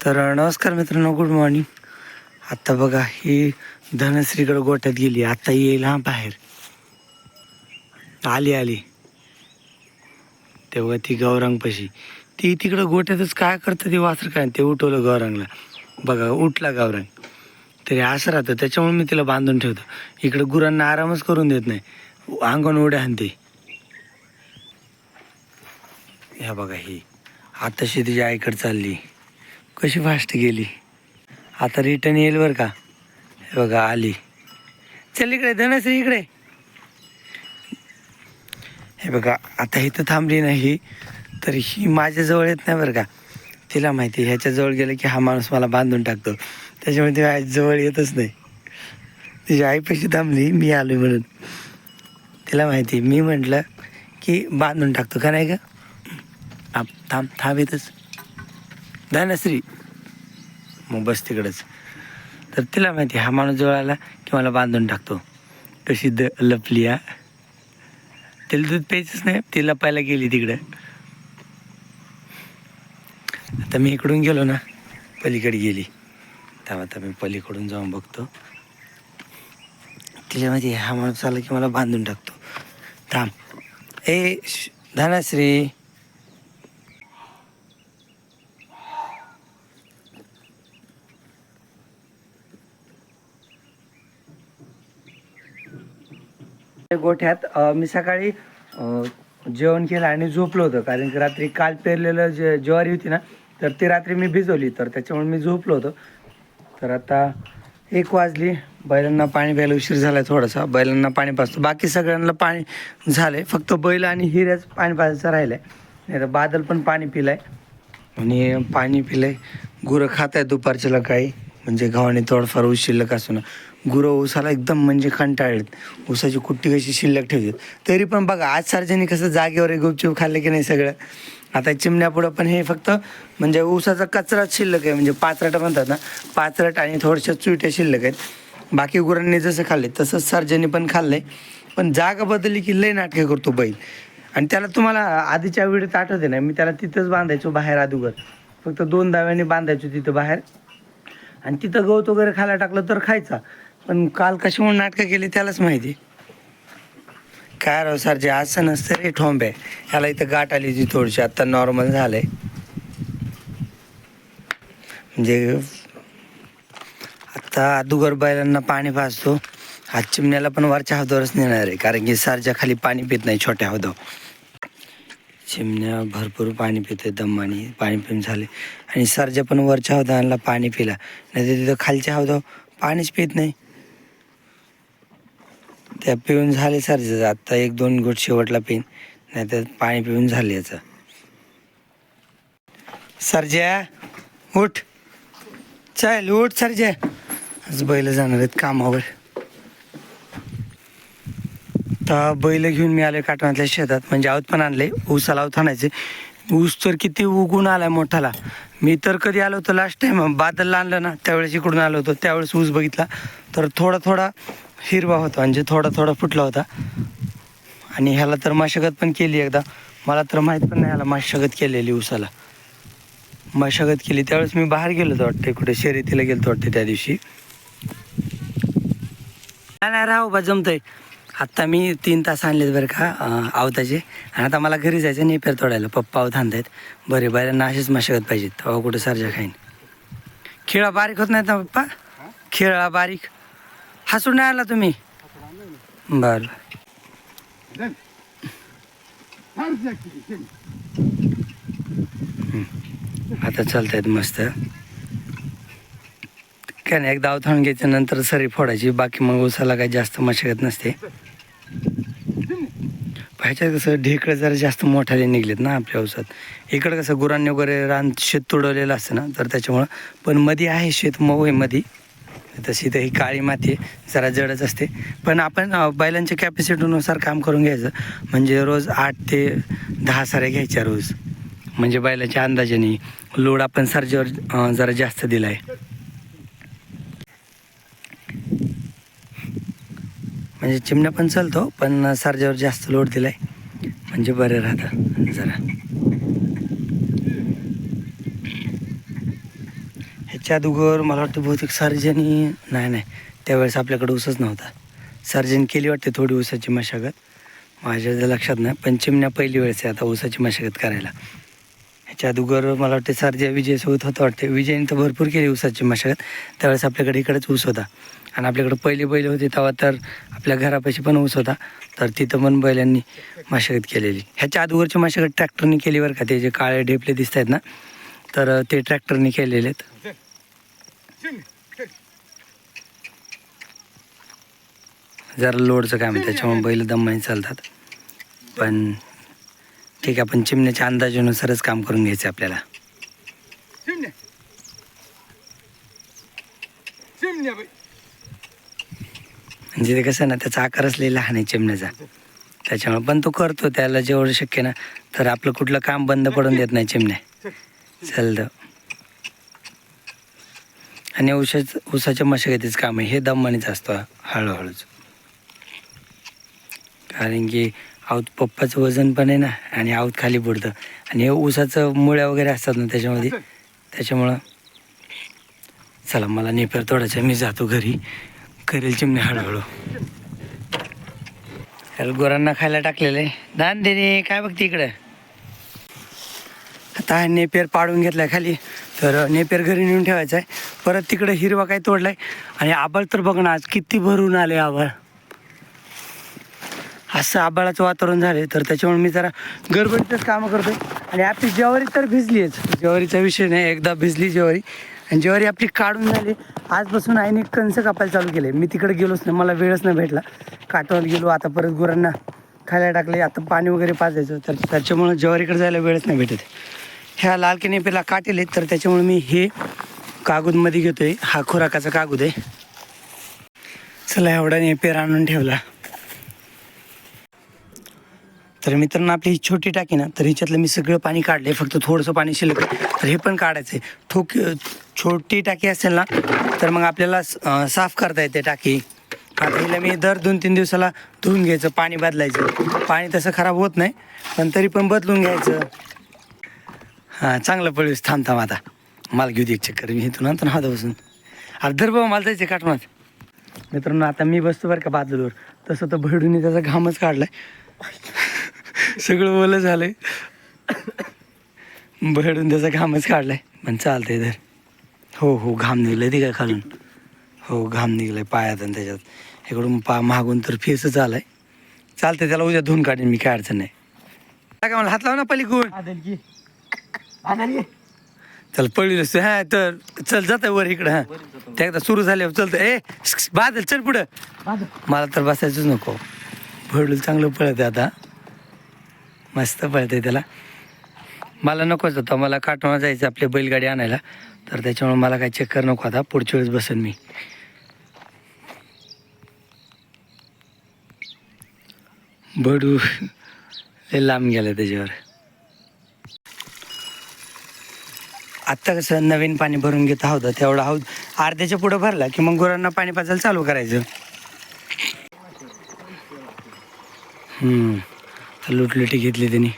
तर नमस्कार मित्रांनो, गुड मॉर्निंग. आत्ता बघा ही धनश्रीकडे गोठ्यात गेली. आता येईल हा बाहेर. आली आली तेव्हा ती गौरांगपाशी. ती तिकडं गोठ्यातच काय करतं ते वासर काय ते उठवलं गौरांगला. बघा उठला गौरांग. तरी असं राहतं, त्याच्यामुळे मी तिला बांधून ठेवतो. इकडं गुरांना आरामच करून देत नाही, अंगण उड्या आणते. ह्या बघा ही आताशी तिच्या आईकडे चालली. कशी फास्ट गेली. आता रिटर्न येईल बरं का. हे बघा आली. चल इकडे धनश्री इकडे. हे बघा आता इथं थांबली नाही तर ही माझ्याजवळ येत नाही बरं का. तिला माहिती ह्याच्याजवळ गेलं की हा माणूस मला बांधून टाकतो, त्याच्यामुळे ती आईजवळ येतच नाही. तिच्या आईपाशी थांबली, मी आलो म्हणून. तिला माहिती मी म्हटलं की बांधून टाकतो का नाही का. थांब थांब येतच धनश्री. मग बस तिकडंच. तर तिला माहिती हा माणूस जवळ आला की मला बांधून टाकतो. कशी लपली हा. तिला दूध प्यायचंच नाही, ती लपायला गेली तिकडं. आता मी इकडून गेलो ना, पलीकडे गेली. थांब आता मी पलीकडून जाऊन बघतो. तिला माहिती हा माणूस आला की मला बांधून टाकतो. थांब धनश्री. गोठ्यात मी सकाळी जेवण केलं आणि झोपलो होतं, कारण की रात्री काल पेरलेलं ज्वारी होती ना, तर ती रात्री मी भिजवली, तर त्याच्यामुळे मी झोपलो होतो. तर आता 1 वाजली. बैलांना पाणी प्यायला उशीर झाला आहे थोडासा. बैलांना पाणी पाजतो, बाकी सगळ्यांना पाणी झालं आहे. फक्त बैल आणि हिऱ्याच पाणी पाजायचं राहिलं आहे. नाही तर बादल पण पाणी पिलं आहे आणि पाणी पिलं आहे. गुरं खात आहे दुपारच्याला काही, म्हणजे गव्हाणे थोडंफार ऊस शिल्लक असतो ना. गुरं ऊसाला एकदम म्हणजे कंटाळलेत. ऊसाची कुट्टी कशी शिल्लक ठेवतात. तरी पण बघा आज सार्वजनिक कसं जागेवर गुपचूप खाल्लं की नाही सगळं. आता चिमण्यापुढं पण हे फक्त म्हणजे ऊसाचा कचराच शिल्लक आहे, म्हणजे पाचरट म्हणतात ना, पाचरट आणि थोड्याशा चुईट्या शिल्लक आहेत. बाकी गुरांनी जसं खाल्ले तसंच सर्जनी पण खाल्लंय. पण जागा बदलली की लय नाटके करतो बैल. आणि त्याला तुम्हाला आधीच्या वेळेत आठवते ना, मी त्याला तिथंच बांधायचो बाहेर अगोदर. फक्त 2 दाव्यांनी बांधायचो तिथं बाहेर, आणि तिथं गवत वगैरे खायला टाकलं तर खायचा. पण काल कशी म्हणून नाटकं केली त्यालाच माहिती. काय राव सरजे असं नसतं रे ठोंबे. ह्याला इथं गाठ आली होती थोडीशी, आता नॉर्मल झालंय. म्हणजे आता अगोदर बैलांना पाणी पाजतो. आज चिमण्याला पण वरच्या हौदावरच नेणार आहे, कारण की सारच्या खाली पाणी पित नाही छोट्या हौदावर. चिमण्या भरपूर पाणी पिते, दमाने पाणी पिऊन झाले. आणि सरजा पण वरच्या हौदाला पाणी पिला, नाही तर तिथं खालच्या हौदावर पाणीच पित नाही. त्या पिऊन झाले सरजा. आत्ता 1-2 घोट शेवटला पिन, नाही तर पाणी पिऊन झाले याचं. सरजा उठ, चल उठ सरजा. आज बैल जाणार आहेत कामावर. तर बैल घेऊन मी आले काटणातल्या शेतात, म्हणजे आऊत पण आणले. ऊसाला आऊत आणायचे. ऊस तर किती उगून आलाय मोठाला. मी तर कधी आलो होतो लास्ट टाईम बादलला आणलं ना, त्यावेळेस इकडून आलो होतो. त्यावेळेस ऊस बघितला तर थोडा थोडा हिरवा होता, म्हणजे थोडा थोडा फुटला होता. आणि ह्याला तर मशागत पण केली एकदा. मला तर माहीत पण नाही ह्याला मशागत केलेली. ऊसाला मशागत केली त्यावेळेस मी बाहेर गेलो होतो वाटते, कुठे शर्यतीला गेलो वाटते त्या दिवशी. नाही राहू बा जमतंय. आत्ता मी 3 तास आणलेत बरं का आवताचे. आणि आता मला घरी जायचं नाही पेर तोडायला. पप्पा आवत आणतायत. बरे बैलांना अशीच मशागत पाहिजे, तेव्हा कुठं सरजा खाईन. खेळा बारीक होत नाहीत ना पप्पा, खेळा बारीक. हसून नाही आला तुम्ही. बरं आता चालतायत मस्त. काय नाही, एकदा आवत आणून घ्यायचं, नंतर सरी फोडायची. बाकी मग ऊसाला काही जास्त मशागत नसते. ह्याच्यात कसं ढेकळं जरा जास्त मोठाले निघलेत ना आपल्या ऊसात. इकडं कसं गुरांनी वगैरे रान शेत तुडवलेलं असतं ना, तर त्याच्यामुळं. पण मध्ये आहे शेत मऊ आहे मध्ये. तशी तर ही काळी माती आहे, जरा जडच असते. पण आपण बैलांच्या कॅपॅसिटीनुसार काम करून घ्यायचं. म्हणजे रोज 8 ते 10 साऱ्या घ्यायच्या रोज, म्हणजे बैलाच्या अंदाजाने. लोड आपण सर्जेवर जरा जास्त दिला आहे, म्हणजे चिमण्या पण चालतो, पण सर्जावर जास्त लोड दिलाय म्हणजे बरं राहतं जरा. ह्याच्या अगोदर मला वाटतं बहुतेक सर्जनी नाही त्यावेळेस आपल्याकडे ऊसच नव्हता. सर्जन केली वाटते थोडी ऊसाची मशागत, माझ्या लक्षात नाही, पण चिमण्या पहिली वेळेस आहे आता ऊसाची मशागत करायला. ह्याच्या अगोदर मला वाटते सर्जा विजयसोबत होतं वाटते. विजयने तर भरपूर केली ऊसाची मशागत. त्यावेळेस आपल्याकडे इकडेच ऊस होता आणि आपल्याकडे पहिले बैल होते तेव्हा तर आपल्या घरापाशी पण ऊस होता, तर तिथं पण बैलांनी मशागत केलेली. ह्याच्या अगोदरची मशागत ट्रॅक्टरनी केली बरं का. ते जे काळे ढेपले दिसत आहेत ना, तर ते ट्रॅक्टरनी केलेले आहेत. जरा लोडचं काम आहे त्याच्यामुळे बैल दमाने चालतात, पण ठीक आहे. आपण चिमण्याच्या अंदाजानुसारच काम करून घ्यायचं आपल्याला. म्हणजे ते कसं ना, त्याचा आकारच लई लहान आहे चिमण्याचा, त्याच्यामुळे पण तो करतो त्याला जेवढं शक्य ना, तर आपलं कुठलं काम बंद पडून देत नाही चिमण्या. चालतं. आणि ऊसाच्या मशागतीच काम आहे हे दमानेच असतो हळूहळूच, कारण की आऊत पप्पाचं वजन पण आहे ना, आणि आऊत खाली पडतं, आणि हे ऊसाचं मुळ्या वगैरे असतात ना त्याच्यामध्ये, त्याच्यामुळं. चला मला नेपेर तोडायचं, मी जातो घरी, करेल चिमणे हळूहळू. त्याला गुरांना खायला टाकलेलं आहे. दान देणे काय बघते इकडं. आता नेपेर पाडून घेतलाय खाली, तर नेपेर घरी नेऊन ठेवायचा आहे. परत तिकडे हिरवा काय तोडलाय, आणि आबाळ तर बघ ना आज किती भरून आले आबाळ. असं आबाळाचं वातावरण झाले, तर त्याच्यामुळे मी जरा गडबडीतच कामं करतोय. आणि आपली ज्वारी तर भिजली आहे, ज्वारीचा विषय नाही, एकदा भिजली ज्वारी, आणि ज्वारी आपली काढून झाली. आजपासून आईने कणसं कापायला चालू केले. मी तिकडे गेलोच नाही, मला वेळच नाही भेटला. काटवायला गेलो, आता परत गुरांना खायला टाकले, आता पाणी वगैरे पाजायचं, तर त्याच्यामुळं ज्वारीकडे जायला वेळच नाही भेटत. ह्या लाल नेपेला काटेले, तर त्याच्यामुळे मी हे कागदमध्ये घेतोय. हा खुराकाचा कागद आहे. चला एवढा नेपेर आणून ठेवला. तर मित्रांनो आपली ही छोटी टाकी ना, तर हिच्यातलं मी सगळं पाणी काढले, फक्त थोडंसं पाणी शिल्लक आहे, तर हे पण काढायचं आहे. छोटी टाकी असेल ना, तर मग आपल्याला साफ करता येते टाकी. आता हिला मी दर 2-3 दिवसाला धुवून घ्यायचं, पाणी बदलायचं. पाणी तसं खराब होत नाही, पण तरी पण बदलून घ्यायचं. हां चांगलं पळवीस. थांब आता मला घेऊ दे एक चक्कर, मी इथून आणतो ना हाता बसून. अर्धर बाबा मला जायचं काटमात. मित्रांनो आता मी बसतो बरं का बाजूवर, तसं तर भडून त्याचा घामच काढलाय, सगळं ओलं झालंय, भडून त्याचा घामच काढलाय, पण चालतंय तर. हो घाम निघलाय ते काय खालून, हो घाम निघलाय पायात, आणि त्याच्यात इकडून मागून तर फेसच आलाय. चालतंय, त्याला उद्या धुवून काढेन मी, काय अडचण नाही. काय मला हात लाव ना पलीकडून. चल पळली असतो. हा तर चल जात वर इकडं. हा ते एकदा सुरू झाल्यावर चलतं. बादल चल पुढं. मला तर बसायचंच नको. भडूल चांगलं पळत आहे आता, मस्त पळत आहे त्याला. मला नकोच होतं, मला काटोणा जायचं आपली बैलगाडी आणायला, तर त्याच्यामुळे मला काही चक्कर नको. आता पुढच्या वेळेस बसेन मी. भडू लय लांब गेला त्याच्यावर. आत्ता कसं नवीन पाणी भरून घेत आहोत, तेवढा आहोत अर्ध्याच्या पुढं भरला की मग गुरांना पाणी पाजायला चालू करायचं. लुटलुटी घेतली त्यांनी.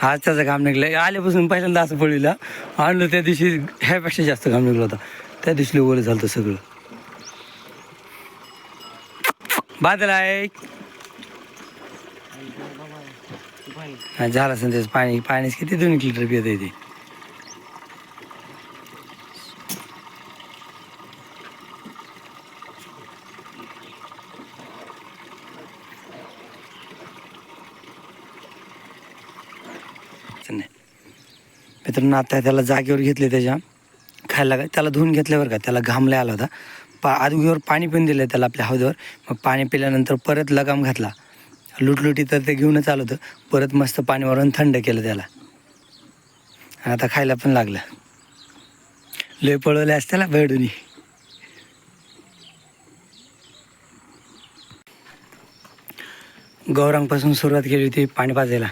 आज त्याचं काम निघलं, आल्यापासून पहिल्यांदा असं पळीला आणलं. त्या दिवशी ह्यापेक्षा जास्त काम निघलं होतं, त्या दिवशी ओलं झालं सगळं. बादल आहे झालं असं त्याचं पाणीच किती 2 लिटर पित आहे ते. मित्रांनो आता त्याला जागेवर घेतले, त्याच्या खायला त्याला धुवून घेतल्यावर का त्याला घामला आला होता. आधीवर पाणी पण दिलं त्याला आपल्या हौदावर. मग पाणी पिल्यानंतर परत लगाम घातला. लुटलुटी तर ते घेऊनच आलं होतं. परत मस्त पाणीवरून थंड केलं त्याला, आणि आता खायला पण लागलं. लय पळवले असते त्याला भेडूनी. गौरांगपासून सुरुवात केली होती पाणी पाजायला,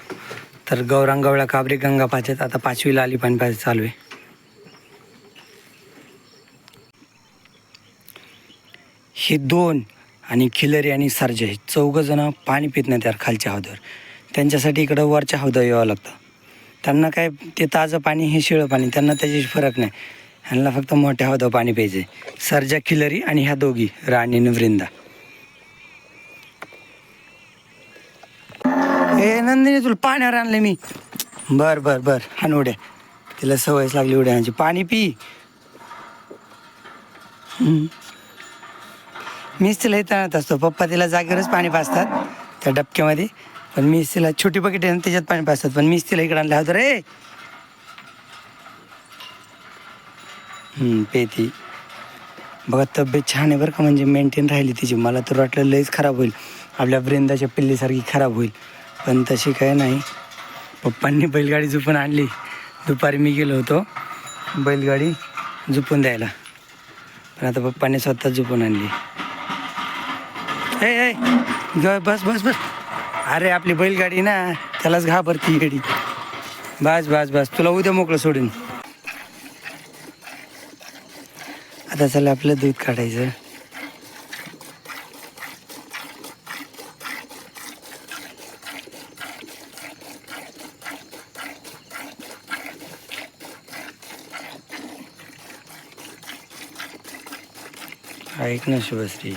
तर गौरांग, गवळा, काबरी, गंगा पाचत. आता 5वीला आली, पाणी पाजायचं चालू आहे. हे 2 आणि खिलरी आणि सर्जा हे 4 जण पाणी पित नाही त्यावर खालच्या हौदावर. त्यांच्यासाठी इकडं वरच्या हौदावर यावं लागतं. त्यांना काय ते ताजं पाणी हे शिळं पाणी, त्यांना त्याची फरक नाही. ह्यांना फक्त मोठ्या हौदावर पाणी प्यायचे. सर्जा खिलरी आणि ह्या दोघी राणी आणि वृंदा. ए नंदिनी तुला पाण्यावर आणले मी. बर बर बर हाण उड्या. तिला सवयच लागली उड्याची. पाणी पी. मीच तिला इथं आणत असतो. पप्पा तिला जागेवरच पाणी पाजतात त्या डबक्यामध्ये. पण मीच तिला छोटी बकेट आहे ना त्याच्यात पाणी पाजतात. पण मीच तिला इकडे आणलं होतं रे. पेती बघा तब्येत छान आहे बरं का. म्हणजे मेंटेन राहिली तिची. मला तर वाटलं लईच खराब होईल, आपल्या वृंदाच्या पिल्लीसारखी खराब होईल, पण तशी काय नाही. पप्पांनी बैलगाडी झुपून आणली. दुपारी मी गेलो होतो बैलगाडी झुपून द्यायला, पण आता पप्पांनी स्वतः झुपून आणली. ए बस बस बस. अरे आपली बैलगाडी ना, त्यालाच घाबरती गाडी. बस बस बस, तुला उद्या मोकळं सोडून. आता चला आपलं दूध काढायचं. ऐक ना शुभश्री,